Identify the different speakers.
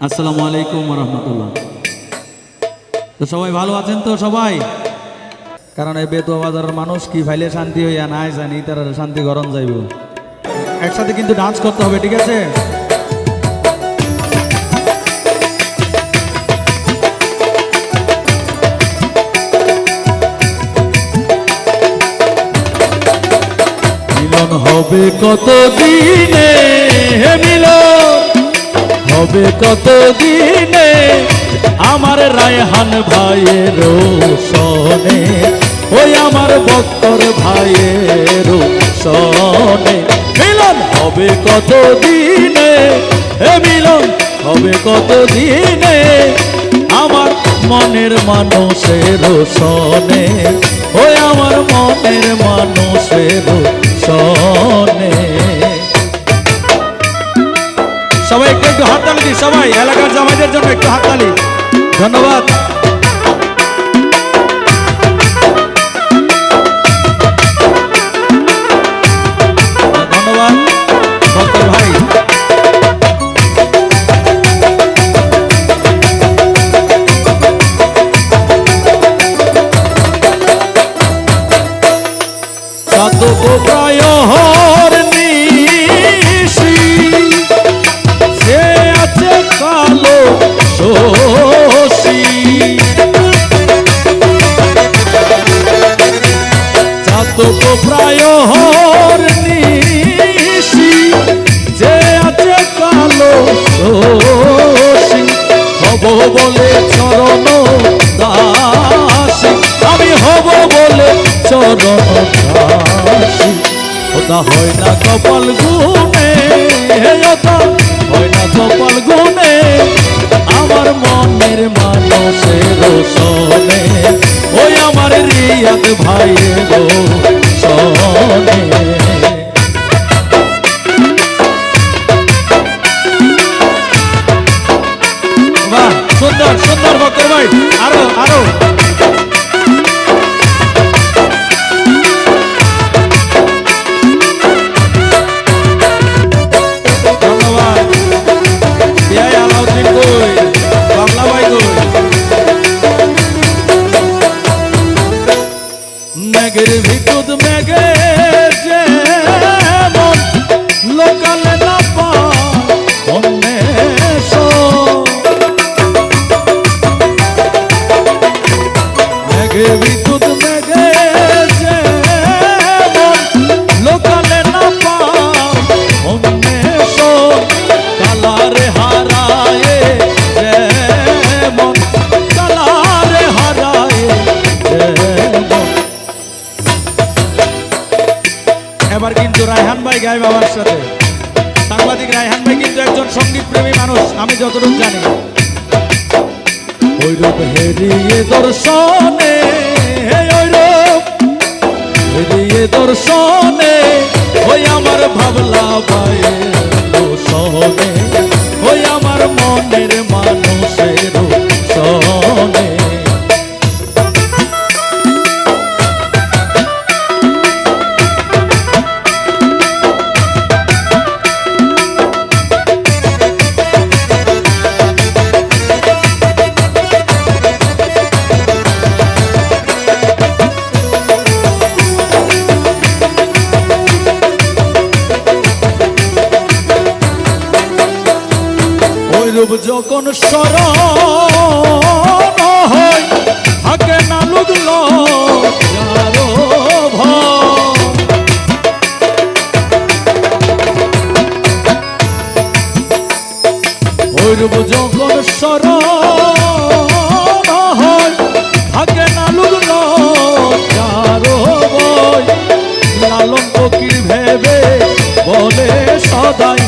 Speaker 1: আসসালামু আলাইকুম ওয়া রাহমাতুল্লাহ। তো সবাই ভালো আছেন তো সবাই? কারণ এই বেতুয়া বাজারের মানুষ কি ফাইলে শান্তি হইয়া নাই জানি তারা শান্তি গরম যাইব। একসাথে কিন্তু ডান্স করতে হবে, ঠিক আছে? মিলন হবে কত দিনে, হে মিলন হবে কত দিনে, আমার রায়হান ভাইয়ের সনে, ওই আমার বক্তর ভাইয়ের সনে। মিলন হবে কত দিনে, হে মিলন হবে কত দিনে, আমার মনের মানুষের সনে, ওই আমার মনের মানুষের সনে। সবাই একটু একটু হাততালি দিই, সবাই এলাকার জামাইদের জন্য একটু হাততালি। ধন্যবাদ। ধন্যবাদ ডক্টর ভাই। সাধক প্রায় হর নিশি, সে আছে কালো শশী, সাধক প্রায় হর নিশি, যে আছে কালো শশী, হব বলে চরণ দাসী, আমি হব বলে চরণ দাসী। ওটা হয় না কপাল গুনে, ওটা হয় না কপাল গুনে, আমার মনের মানুষের সনে, ওই আমার রিয়াদ ভাইয়ের সনে। বাহ, সুন্দর সুন্দর বক্তর ভাই, আরো আরো। মেঘের ভিতর মেঘে যেমন লোকালে না পায়, মেঘের ভিতর মেঘে যেমন লোকালে না পায়, কালারে হারায় যেমন, কালারে হারায় যেমন। এবার কিন্তু রায়হান ভাই গায় বাবার সাথে। সাংবাদিক রায়হান ভাই কিন্তু একজন সঙ্গীত প্রেমী মানুষ, আমি যতটুকু জানি। ওইরূপ হেরিয়ে দর্শনে, ওইরূপ হেরিয়ে দর্শনে, ওই আমার ভাবলা ভাইয়ের সনে, ওই আমার মনের মানুষের সনে। রূপ যখন স্মরণ হয়, থাকে না লুগলো যারো ভয়, ওই রূপ যখন স্মরণ হয়, থাকে না লুগলো যারো ভয়। লালন ফকির ভেবে বলে সদাই,